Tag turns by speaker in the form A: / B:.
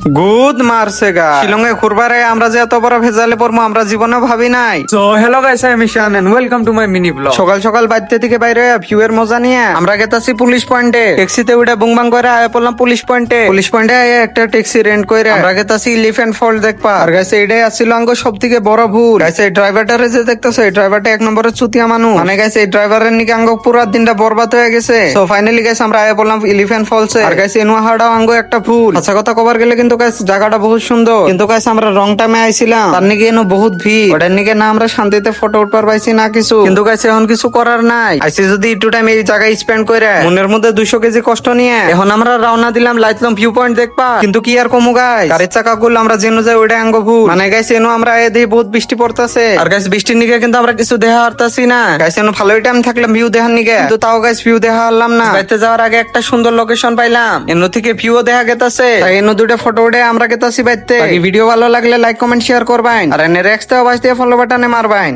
A: Good মারছে গা শিলংয়ে ঘুরবারে আমরা যে এত বড় ভেজালে পড়বো আমরা জীবনে ভাবি নাই।
B: So hello guys, I am Ishan and welcome to my mini vlog.
A: সকাল সকাল বাড়িতে থেকে বাইরে ভিউ এর মজা নিয়ে আমরা গেতাছি পুলিশ পয়েন্টে, ট্যাক্সিতে উঠে বুংবাং করে আয়া পড়লাম পুলিশ পয়েন্টে। পুলিশ পয়েন্টে আয়া একটা ট্যাক্সি রেন্ট করে আমরা গেতাছি এলিফ্যান্ট ফল দেখবা। আর গাইছে এটাই আসছিল আঙ্গ সব থেকে বড় ভুল। গাইছে এই ড্রাইভারটারে যে দেখতেছে এই ড্রাইভারটা এক নম্বরের চুতিয়া মানুষ। মানে গাইছে এই ড্রাইভারের নিকে আঙ্গ পুরো দিনটা বরবাদ হয়ে গেছে। সো ফাইনালি গাইছে আমরা আয়া পড়লাম এলিফ্যান্ট ফলসে। আর গাইছে এনুয়া হাড়াও আঙ্গ একটা ভুল। আচ্ছা কথা কবার গেলে কিন্তু গাইছে জায়গাটা বহুত সুন্দর, কিন্তু গাইছে আমরা রং টাইমে আইছিলাম, তার নিকে এনো বহুত ভিড়। ওটার নিকে না আমরা শান্তিতে ফটো উঠবার পাইছি না কিছু, কিন্তু গাইছে এখন কিছু করার নাই। আইসি যদি একটু টাইম এই জায়গায় স্পেন্ড করে মনের মধ্যে 200 কেজি কষ্ট নিয়ে এখন আমরা রওনা দিলাম লাইতলাম ভিউ পয়েন্ট দেখবা। কিন্তু কি আর কমু গাইস, গাড়ির চাকা গুলো আমরা যেন যাই ওইটা আঙ্গ ভুল। মানে গাইছে এনো আমরা এদিকে বহুত বৃষ্টি পড়তাছে, আর গাইছে বৃষ্টির নিকে কিন্তু আমরা কিছু দেখা হারতাছি না। গাইছে এনো ভালোই টাইম থাকলাম ভিউ দেখার নিকে, কিন্তু তাও গাইছে ভিউ দেখা হারলাম না। বাইতে যাওয়ার আগে একটা সুন্দর লোকেশন পাইলাম, এনো থেকে ভিউ দেখা গেতাছে, তাই এনো দুটো ফটো উঠে আমরা গেতাছি বাইতে। ভিডিও ভালো লাগলে লাইক কমেন্ট শেয়ার করবেন, আর এনে রেক্স দেওয়া বাস দিয়ে ফলো বাটনে মারবেন।